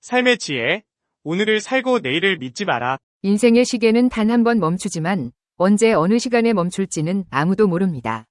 삶의 지혜. 오늘을 살고 내일을 믿지 마라. 인생의 시계는 단 한 번 멈추지만 언제 어느 시간에 멈출지는 아무도 모릅니다.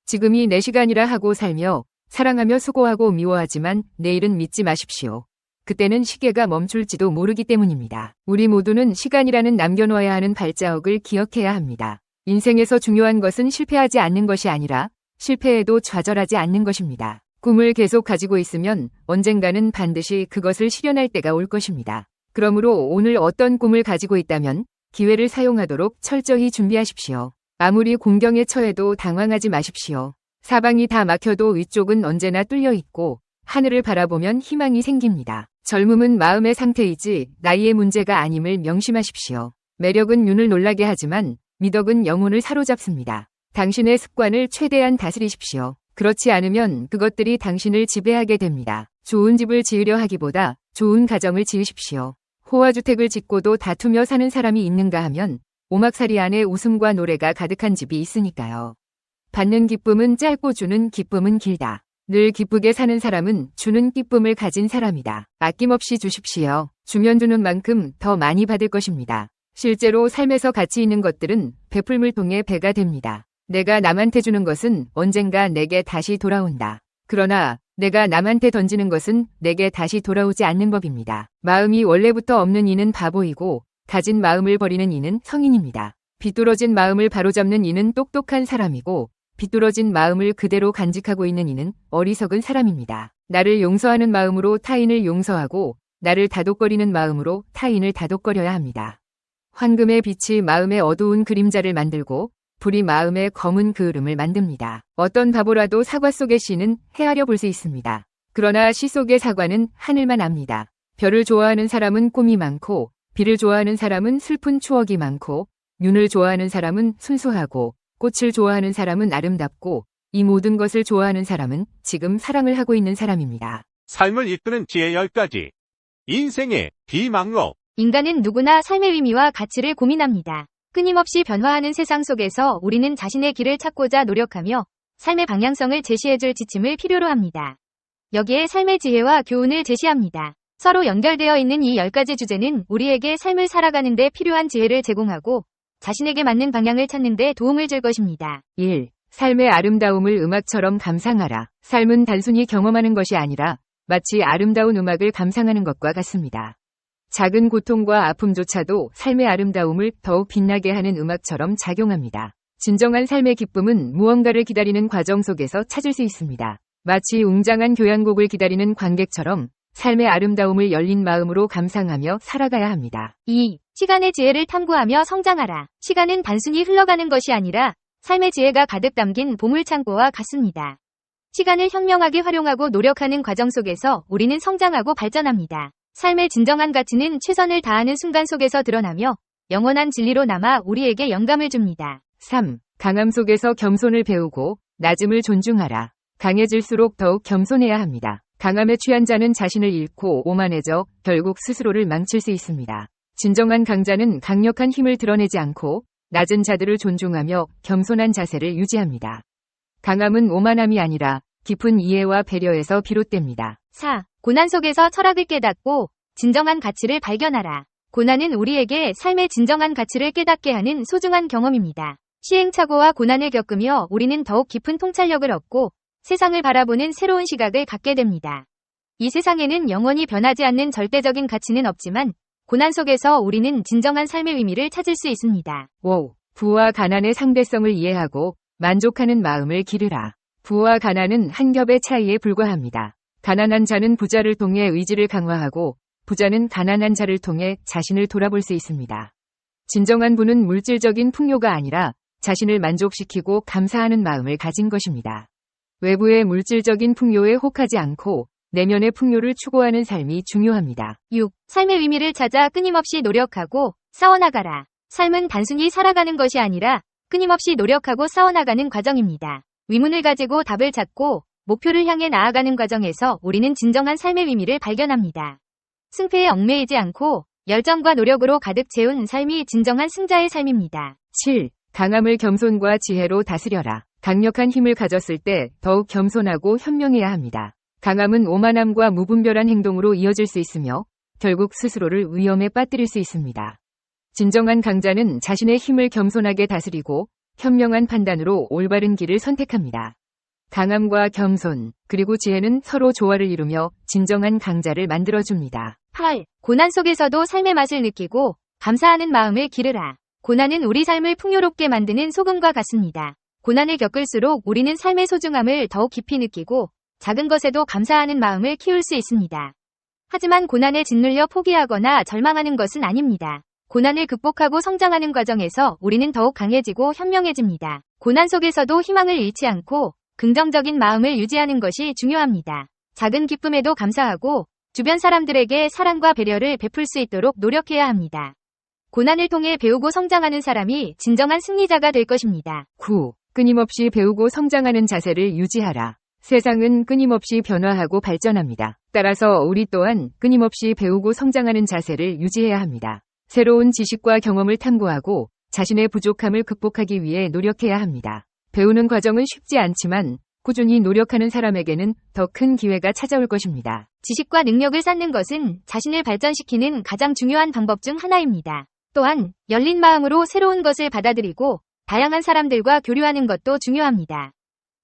지금이 내 시간이라 하고 살며 사랑하며 수고하고 미워하지만 내일은 믿지 마십시오. 그때는 시계가 멈출지도 모르기 때문입니다. 우리 모두는 시간이라는 남겨놓아야 하는 발자국을 기억해야 합니다. 인생에서 중요한 것은 실패하지 않는 것이 아니라 실패해도 좌절하지 않는 것입니다. 꿈을 계속 가지고 있으면 언젠가는 반드시 그것을 실현할 때가 올 것입니다. 그러므로 오늘 어떤 꿈을 가지고 있다면 기회를 사용하도록 철저히 준비하십시오. 아무리 공경에 처해도 당황하지 마십시오. 사방이 다 막혀도 위쪽은 언제나 뚫려 있고 하늘을 바라보면 희망이 생깁니다. 젊음은 마음의 상태이지 나이의 문제가 아님을 명심하십시오. 매력은 눈을 놀라게 하지만 미덕은 영혼을 사로잡습니다. 당신의 습관을 최대한 다스리십시오. 그렇지 않으면 그것들이 당신을 지배하게 됩니다. 좋은 집을 지으려 하기보다 좋은 가정을 지으십시오. 호화주택을 짓고도 다투며 사는 사람이 있는가 하면 오막살이 안에 웃음과 노래가 가득한 집이 있으니까요. 받는 기쁨은 짧고 주는 기쁨은 길다. 늘 기쁘게 사는 사람은 주는 기쁨을 가진 사람이다. 아낌없이 주십시오. 주면 주는 만큼 더 많이 받을 것입니다. 실제로 삶에서 가치 있는 것들은 베풀물 통해 배가 됩니다. 내가 남한테 주는 것은 언젠가 내게 다시 돌아온다. 그러나 내가 남한테 던지는 것은 내게 다시 돌아오지 않는 법입니다. 마음이 원래부터 없는 이는 바보이고 가진 마음을 버리는 이는 성인입니다. 비뚤어진 마음을 바로잡는 이는 똑똑한 사람이고 비뚤어진 마음을 그대로 간직하고 있는 이는 어리석은 사람입니다. 나를 용서하는 마음으로 타인을 용서하고 나를 다독거리는 마음으로 타인을 다독거려야 합니다. 황금의 빛이 마음의 어두운 그림자를 만들고 불이 마음의 검은 그을음을 만듭니다. 어떤 바보라도 사과 속의 씨는 헤아려 볼 수 있습니다. 그러나 씨 속의 사과는 하늘만 압니다. 별을 좋아하는 사람은 꿈이 많고 비를 좋아하는 사람은 슬픈 추억이 많고 윤을 좋아하는 사람은 순수하고 꽃을 좋아하는 사람은 아름답고 이 모든 것을 좋아하는 사람은 지금 사랑을 하고 있는 사람입니다. 삶을 이끄는 지혜 10가지. 인생의 비망록. 인간은 누구나 삶의 의미와 가치를 고민합니다. 끊임없이 변화하는 세상 속에서 우리는 자신의 길을 찾고자 노력하며 삶의 방향성을 제시해줄 지침을 필요로 합니다. 여기에 삶의 지혜와 교훈을 제시합니다. 서로 연결되어 있는 이 10가지 주제는 우리에게 삶을 살아가는 데 필요한 지혜를 제공하고 자신에게 맞는 방향을 찾는 데 도움을 줄 것입니다. 1. 삶의 아름다움을 음악처럼 감상하라. 삶은 단순히 경험하는 것이 아니라 마치 아름다운 음악을 감상하는 것과 같습니다. 작은 고통과 아픔조차도 삶의 아름다움을 더욱 빛나게 하는 음악처럼 작용합니다. 진정한 삶의 기쁨은 무언가를 기다리는 과정 속에서 찾을 수 있습니다. 마치 웅장한 교향곡을 기다리는 관객처럼 삶의 아름다움을 열린 마음으로 감상하며 살아가야 합니다. 2. 시간의 지혜를 탐구하며 성장하라. 시간은 단순히 흘러가는 것이 아니라 삶의 지혜가 가득 담긴 보물창고와 같습니다. 시간을 현명하게 활용하고 노력하는 과정 속에서 우리는 성장하고 발전합니다. 삶의 진정한 가치는 최선을 다하는 순간 속에서 드러나며 영원한 진리로 남아 우리에게 영감을 줍니다. 3. 강함 속에서 겸손을 배우고 낮음을 존중하라. 강해질수록 더욱 겸손해야 합니다. 강함에 취한 자는 자신을 잃고 오만해져 결국 스스로를 망칠 수 있습니다. 진정한 강자는 강력한 힘을 드러내지 않고 낮은 자들을 존중하며 겸손한 자세를 유지합니다. 강함은 오만함이 아니라 깊은 이해와 배려에서 비롯됩니다. 4. 고난 속에서 철학을 깨닫고 진정한 가치를 발견하라. 고난은 우리에게 삶의 진정한 가치를 깨닫게 하는 소중한 경험입니다. 시행착오와 고난을 겪으며 우리는 더욱 깊은 통찰력을 얻고 세상을 바라보는 새로운 시각을 갖게 됩니다. 이 세상에는 영원히 변하지 않는 절대적인 가치는 없지만 고난 속에서 우리는 진정한 삶의 의미를 찾을 수 있습니다. 5. 부와 가난의 상대성을 이해하고 만족하는 마음을 기르라. 부와 가난은 한 겹의 차이에 불과합니다. 가난한 자는 부자를 통해 의지를 강화하고 부자는 가난한 자를 통해 자신을 돌아볼 수 있습니다. 진정한 부는 물질적인 풍요가 아니라 자신을 만족시키고 감사하는 마음을 가진 것입니다. 외부의 물질적인 풍요에 혹하지 않고 내면의 풍요를 추구하는 삶이 중요합니다. 6. 삶의 의미를 찾아 끊임없이 노력하고 싸워나가라. 삶은 단순히 살아가는 것이 아니라 끊임없이 노력하고 싸워나가는 과정입니다. 의문을 가지고 답을 찾고 목표를 향해 나아가는 과정에서 우리는 진정한 삶의 의미를 발견합니다. 승패에 얽매이지 않고 열정과 노력으로 가득 채운 삶이 진정한 승자의 삶입니다. 7. 강함을 겸손과 지혜로 다스려라. 강력한 힘을 가졌을 때 더욱 겸손하고 현명해야 합니다. 강함은 오만함과 무분별한 행동으로 이어질 수 있으며 결국 스스로를 위험에 빠뜨릴 수 있습니다. 진정한 강자는 자신의 힘을 겸손하게 다스리고 현명한 판단으로 올바른 길을 선택합니다. 강함과 겸손, 그리고 지혜는 서로 조화를 이루며 진정한 강자를 만들어줍니다. 8. 고난 속에서도 삶의 맛을 느끼고 감사하는 마음을 기르라. 고난은 우리 삶을 풍요롭게 만드는 소금과 같습니다. 고난을 겪을수록 우리는 삶의 소중함을 더욱 깊이 느끼고 작은 것에도 감사하는 마음을 키울 수 있습니다. 하지만 고난에 짓눌려 포기하거나 절망하는 것은 아닙니다. 고난을 극복하고 성장하는 과정에서 우리는 더욱 강해지고 현명해집니다. 고난 속에서도 희망을 잃지 않고 긍정적인 마음을 유지하는 것이 중요합니다. 작은 기쁨에도 감사하고 주변 사람들에게 사랑과 배려를 베풀 수 있도록 노력해야 합니다. 고난을 통해 배우고 성장하는 사람이 진정한 승리자가 될 것입니다. 9. 끊임없이 배우고 성장하는 자세를 유지하라. 세상은 끊임없이 변화하고 발전합니다. 따라서 우리 또한 끊임없이 배우고 성장하는 자세를 유지해야 합니다. 새로운 지식과 경험을 탐구하고 자신의 부족함을 극복하기 위해 노력해야 합니다. 배우는 과정은 쉽지 않지만 꾸준히 노력하는 사람에게는 더 큰 기회가 찾아올 것입니다. 지식과 능력을 쌓는 것은 자신을 발전시키는 가장 중요한 방법 중 하나입니다. 또한 열린 마음으로 새로운 것을 받아들이고 다양한 사람들과 교류하는 것도 중요합니다.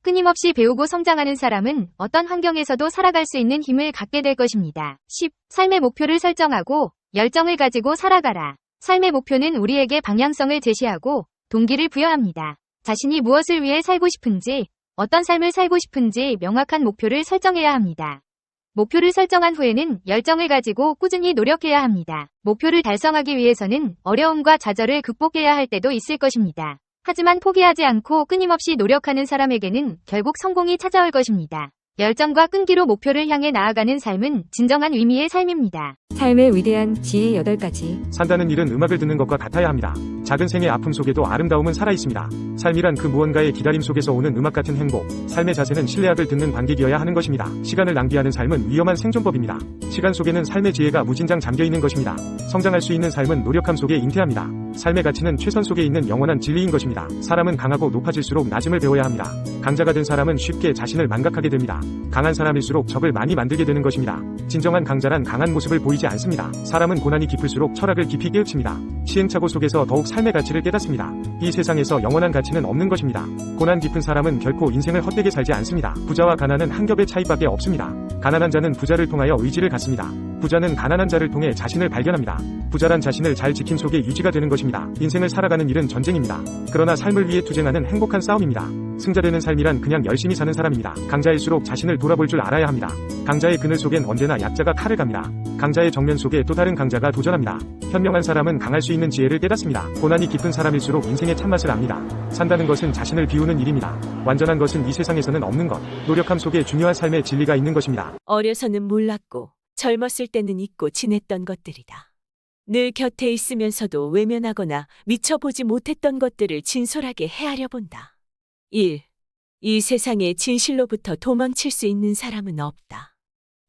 끊임없이 배우고 성장하는 사람은 어떤 환경에서도 살아갈 수 있는 힘을 갖게 될 것입니다. 10. 삶의 목표를 설정하고 열정을 가지고 살아가라. 삶의 목표는 우리에게 방향성을 제시하고 동기를 부여합니다. 자신이 무엇을 위해 살고 싶은지, 어떤 삶을 살고 싶은지 명확한 목표를 설정해야 합니다. 목표를 설정한 후에는 열정을 가지고 꾸준히 노력해야 합니다. 목표를 달성하기 위해서는 어려움과 좌절을 극복해야 할 때도 있을 것입니다. 하지만 포기하지 않고 끊임없이 노력하는 사람에게는 결국 성공이 찾아올 것입니다. 열정과 끈기로 목표를 향해 나아가는 삶은 진정한 의미의 삶입니다. 삶의 위대한 지혜 8가지. 산다는 일은 음악을 듣는 것과 같아야 합니다. 작은 생의 아픔 속에도 아름다움은 살아있습니다. 삶이란 그 무언가의 기다림 속에서 오는 음악 같은 행복. 삶의 자세는 신뢰악을 듣는 관객이어야 하는 것입니다. 시간을 낭비하는 삶은 위험한 생존법입니다. 시간 속에는 삶의 지혜가 무진장 잠겨있는 것입니다. 성장할 수 있는 삶은 노력함 속에 잉태합니다. 삶의 가치는 최선 속에 있는 영원한 진리인 것입니다. 사람은 강하고 높아질수록 낮음을 배워야 합니다. 강자가 된 사람은 쉽게 자신을 망각하게 됩니다. 강한 사람일수록 적을 많이 만들게 되는 것입니다. 진정한 강자란 강한 모습을 보이지 않습니다. 사람은 고난이 깊을수록 철학을 깊이 깨우칩니다. 시행착오 속에서 더욱 삶의 가치를 깨닫습니다. 이 세상에서 영원한 가치는 없는 것입니다. 고난 깊은 사람은 결코 인생을 헛되게 살지 않습니다. 부자와 가난은 한 겹의 차이밖에 없습니다. 가난한 자는 부자를 통하여 의지를 갖습니다. 부자는 가난한 자를 통해 자신을 발견합니다. 부자란 자신을 잘 지킴 속에 유지가 되는 것입니다. 인생을 살아가는 일은 전쟁입니다. 그러나 삶을 위해 투쟁하는 행복한 싸움입니다. 승자되는 삶이란 그냥 열심히 사는 사람입니다. 강자일수록 자신을 돌아볼 줄 알아야 합니다. 강자의 그늘 속엔 언제나 약자가 칼을 갑니다. 강자의 정면 속에 또 다른 강자가 도전합니다. 현명한 사람은 강할 수 있는 지혜를 깨닫습니다. 고난이 깊은 사람일수록 인생의 참맛을 압니다. 산다는 것은 자신을 비우는 일입니다. 완전한 것은 이 세상에서는 없는 것. 노력함 속에 중요한 삶의 진리가 있는 것입니다. 어려서는 몰랐고 젊었을 때는 잊고 지냈던 것들이다. 늘 곁에 있으면서도 외면하거나 미쳐보지 못했던 것들을 진솔하게 헤아려 본다. 1. 이 세상의 진실로부터 도망칠 수 있는 사람은 없다.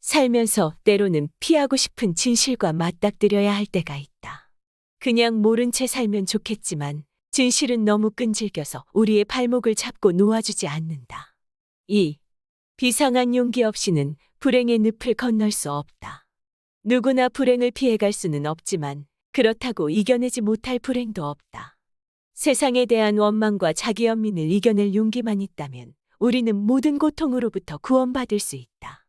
살면서 때로는 피하고 싶은 진실과 맞닥뜨려야 할 때가 있다. 그냥 모른 채 살면 좋겠지만 진실은 너무 끈질겨서 우리의 발목을 잡고 놓아주지 않는다. 2. 비상한 용기 없이는 불행의 늪을 건널 수 없다. 누구나 불행을 피해갈 수는 없지만 그렇다고 이겨내지 못할 불행도 없다. 세상에 대한 원망과 자기 연민을 이겨낼 용기만 있다면 우리는 모든 고통으로부터 구원받을 수 있다.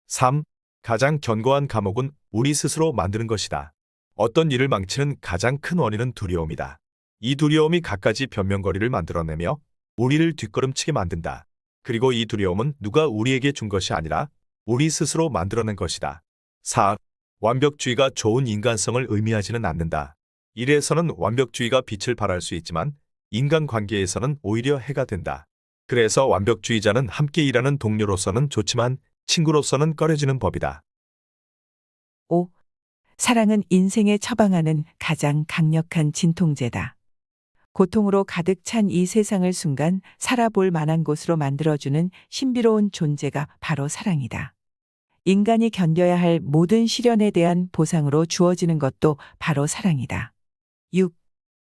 3. 가장 견고한 감옥은 우리 스스로 만드는 것이다. 어떤 일을 망치는 가장 큰 원인은 두려움이다. 이 두려움이 갖가지 변명거리를 만들어내며 우리를 뒷걸음치게 만든다. 그리고 이 두려움은 누가 우리에게 준 것이 아니라 우리 스스로 만들어낸 것이다. 4. 완벽주의가 좋은 인간성을 의미하지는 않는다. 일에서는 완벽주의가 빛을 발할 수 있지만 인간관계에서는 오히려 해가 된다. 그래서 완벽주의자는 함께 일하는 동료로서는 좋지만 친구로서는 꺼려지는 법이다. 5. 사랑은 인생에 처방하는 가장 강력한 진통제다. 고통으로 가득 찬 이 세상을 순간 살아볼 만한 곳으로 만들어주는 신비로운 존재가 바로 사랑이다. 인간이 견뎌야 할 모든 시련에 대한 보상으로 주어지는 것도 바로 사랑이다. 6.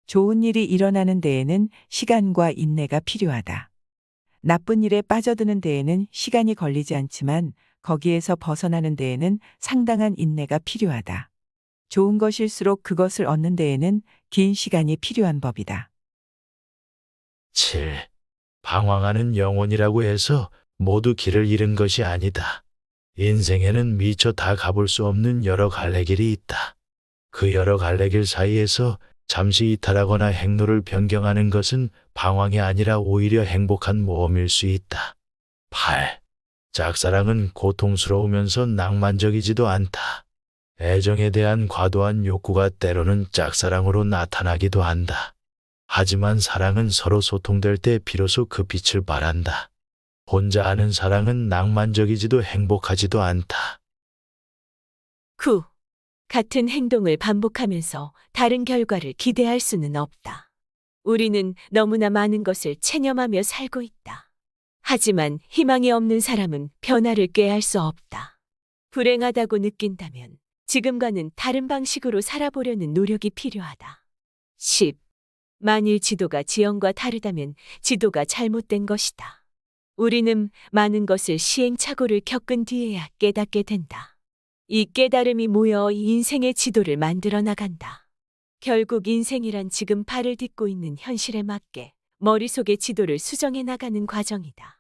좋은 일이 일어나는 데에는 시간과 인내가 필요하다. 나쁜 일에 빠져드는 데에는 시간이 걸리지 않지만 거기에서 벗어나는 데에는 상당한 인내가 필요하다. 좋은 것일수록 그것을 얻는 데에는 긴 시간이 필요한 법이다. 7. 방황하는 영혼이라고 해서 모두 길을 잃은 것이 아니다. 인생에는 미처 다 가볼 수 없는 여러 갈래길이 있다. 그 여러 갈래길 사이에서 잠시 이탈하거나 행로를 변경하는 것은 방황이 아니라 오히려 행복한 모험일 수 있다. 8. 짝사랑은 고통스러우면서 낭만적이지도 않다. 애정에 대한 과도한 욕구가 때로는 짝사랑으로 나타나기도 한다. 하지만 사랑은 서로 소통될 때 비로소 그 빛을 발한다. 혼자 하는 사랑은 낭만적이지도 행복하지도 않다. 9. 같은 행동을 반복하면서 다른 결과를 기대할 수는 없다. 우리는 너무나 많은 것을 체념하며 살고 있다. 하지만 희망이 없는 사람은 변화를 꾀할 수 없다. 불행하다고 느낀다면 지금과는 다른 방식으로 살아보려는 노력이 필요하다. 10. 만일 지도가 지형과 다르다면 지도가 잘못된 것이다. 우리는 많은 것을 시행착오를 겪은 뒤에야 깨닫게 된다. 이 깨달음이 모여 이 인생의 지도를 만들어 나간다. 결국 인생이란 지금 발을 딛고 있는 현실에 맞게 머릿속의 지도를 수정해 나가는 과정이다.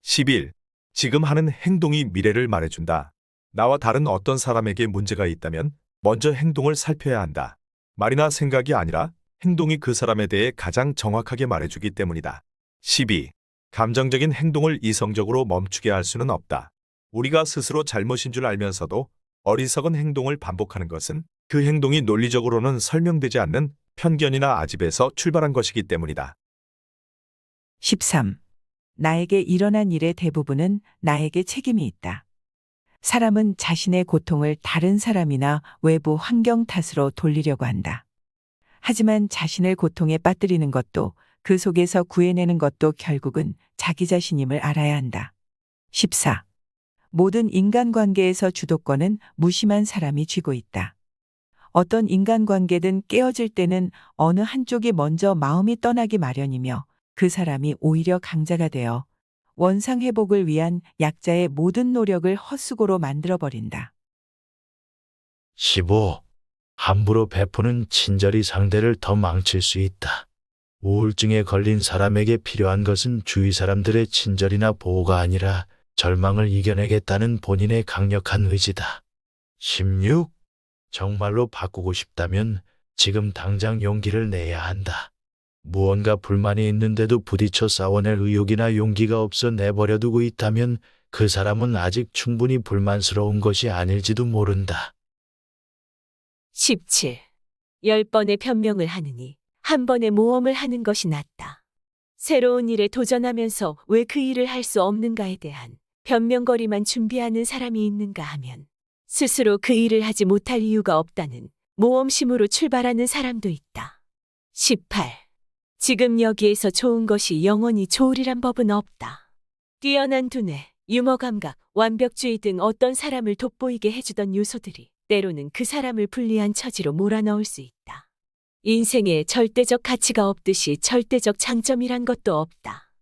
11. 지금 하는 행동이 미래를 말해준다. 나와 다른 어떤 사람에게 문제가 있다면 먼저 행동을 살펴야 한다. 말이나 생각이 아니라 행동이 그 사람에 대해 가장 정확하게 말해주기 때문이다. 12. 감정적인 행동을 이성적으로 멈추게 할 수는 없다. 우리가 스스로 잘못인 줄 알면서도 어리석은 행동을 반복하는 것은 그 행동이 논리적으로는 설명되지 않는 편견이나 아집에서 출발한 것이기 때문이다. 13. 나에게 일어난 일의 대부분은 나에게 책임이 있다. 사람은 자신의 고통을 다른 사람이나 외부 환경 탓으로 돌리려고 한다. 하지만 자신을 고통에 빠뜨리는 것도 그 속에서 구해내는 것도 결국은 자기 자신임을 알아야 한다. 14. 모든 인간관계에서 주도권은 무심한 사람이 쥐고 있다. 어떤 인간관계든 깨어질 때는 어느 한쪽이 먼저 마음이 떠나기 마련이며 그 사람이 오히려 강자가 되어 원상회복을 위한 약자의 모든 노력을 헛수고로 만들어버린다. 15. 함부로 베푸는 친절이 상대를 더 망칠 수 있다. 우울증에 걸린 사람에게 필요한 것은 주위 사람들의 친절이나 보호가 아니라 절망을 이겨내겠다는 본인의 강력한 의지다. 16. 정말로 바꾸고 싶다면 지금 당장 용기를 내야 한다. 무언가 불만이 있는데도 부딪혀 싸워낼 의욕이나 용기가 없어 내버려 두고 있다면 그 사람은 아직 충분히 불만스러운 것이 아닐지도 모른다. 17. 10번의 변명을 하느니 한 번의 모험을 하는 것이 낫다. 새로운 일에 도전하면서 왜 그 일을 할 수 없는가에 대한 변명거리만 준비하는 사람이 있는가 하면 스스로 그 일을 하지 못할 이유가 없다는 모험심으로 출발하는 사람도 있다. 18. 지금 여기에서 좋은 것이 영원히 좋으리란 법은 없다. 뛰어난 두뇌, 유머 감각, 완벽주의 등 어떤 사람을 돋보이게 해주던 요소들이 때로는 그 사람을 불리한 처지로 몰아넣을 수 있다. 인생에 절대적 가치가 없듯이 절대적 장점이란 것도 없다.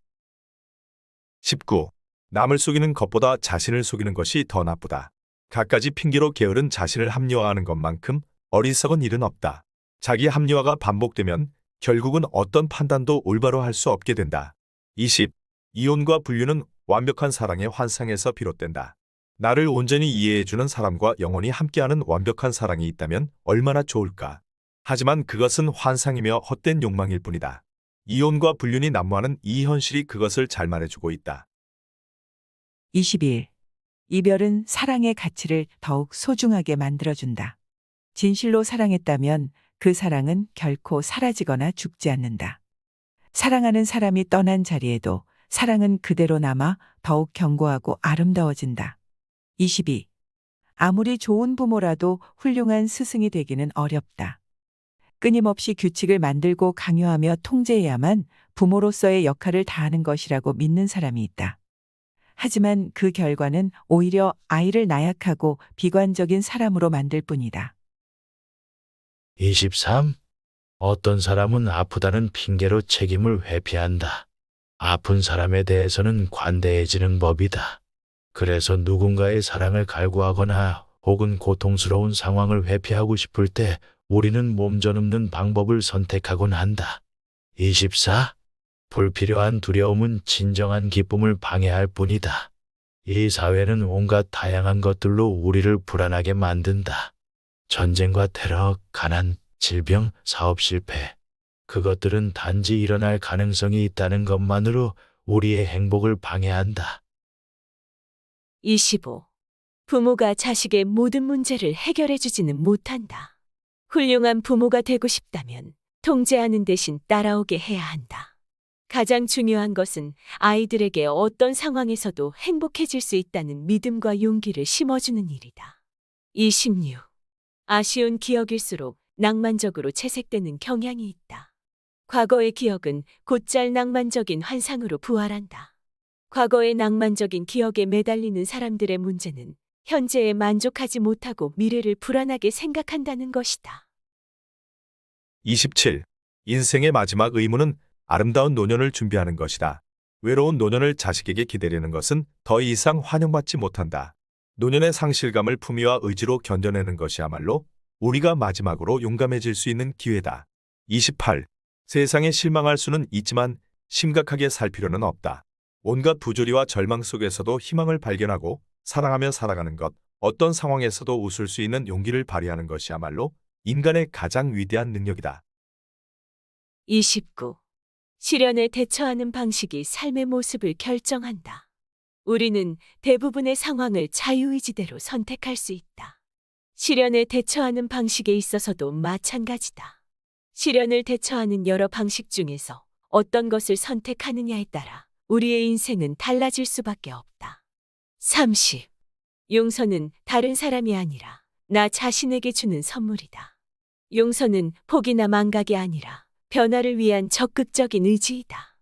19. 남을 속이는 것보다 자신을 속이는 것이 더 나쁘다. 갖가지 핑계로 게으른 자신을 합리화하는 것만큼 어리석은 일은 없다. 자기 합리화가 반복되면 결국은 어떤 판단도 올바로 할 수 없게 된다. 20. 이혼과 분류는 완벽한 사랑의 환상에서 비롯된다. 나를 온전히 이해해주는 사람과 영원히 함께하는 완벽한 사랑이 있다면 얼마나 좋을까. 하지만 그것은 환상이며 헛된 욕망일 뿐이다. 이혼과 불륜이 난무하는 이 현실이 그것을 잘 말해주고 있다. 21. 이별은 사랑의 가치를 더욱 소중하게 만들어준다. 진실로 사랑했다면 그 사랑은 결코 사라지거나 죽지 않는다. 사랑하는 사람이 떠난 자리에도 사랑은 그대로 남아 더욱 견고하고 아름다워진다. 22. 아무리 좋은 부모라도 훌륭한 스승이 되기는 어렵다. 끊임없이 규칙을 만들고 강요하며 통제해야만 부모로서의 역할을 다하는 것이라고 믿는 사람이 있다. 하지만 그 결과는 오히려 아이를 나약하고 비관적인 사람으로 만들 뿐이다. 23. 어떤 사람은 아프다는 핑계로 책임을 회피한다. 아픈 사람에 대해서는 관대해지는 법이다. 그래서 누군가의 사랑을 갈구하거나 혹은 고통스러운 상황을 회피하고 싶을 때 우리는 몸져눕는 방법을 선택하곤 한다. 24. 불필요한 두려움은 진정한 기쁨을 방해할 뿐이다. 이 사회는 온갖 다양한 것들로 우리를 불안하게 만든다. 전쟁과 테러, 가난, 질병, 사업 실패. 그것들은 단지 일어날 가능성이 있다는 것만으로 우리의 행복을 방해한다. 25. 부모가 자식의 모든 문제를 해결해 주지는 못한다. 훌륭한 부모가 되고 싶다면 통제하는 대신 따라오게 해야 한다. 가장 중요한 것은 아이들에게 어떤 상황에서도 행복해질 수 있다는 믿음과 용기를 심어주는 일이다. 26. 아쉬운 기억일수록 낭만적으로 채색되는 경향이 있다. 과거의 기억은 곧잘 낭만적인 환상으로 부활한다. 과거의 낭만적인 기억에 매달리는 사람들의 문제는 현재에 만족하지 못하고 미래를 불안하게 생각한다는 것이다. 27. 인생의 마지막 의무는 아름다운 노년을 준비하는 것이다. 외로운 노년을 자식에게 기대리는 것은 더 이상 환영받지 못한다. 노년의 상실감을 품위와 의지로 견뎌내는 것이야말로 우리가 마지막으로 용감해질 수 있는 기회다. 28. 세상에 실망할 수는 있지만 심각하게 살 필요는 없다. 온갖 부조리와 절망 속에서도 희망을 발견하고 사랑하며 살아가는 것, 어떤 상황에서도 웃을 수 있는 용기를 발휘하는 것이야말로 인간의 가장 위대한 능력이다. 29. 시련에 대처하는 방식이 삶의 모습을 결정한다. 우리는 대부분의 상황을 자유의지대로 선택할 수 있다. 시련에 대처하는 방식에 있어서도 마찬가지다. 시련을 대처하는 여러 방식 중에서 어떤 것을 선택하느냐에 따라 우리의 인생은 달라질 수밖에 없다. 30. 용서는 다른 사람이 아니라 나 자신에게 주는 선물이다. 용서는 포기나 망각이 아니라 변화를 위한 적극적인 의지이다.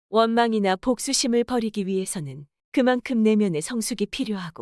원망이나 복수심을 버리기 위해서는 그만큼 내면의 성숙이 필요하고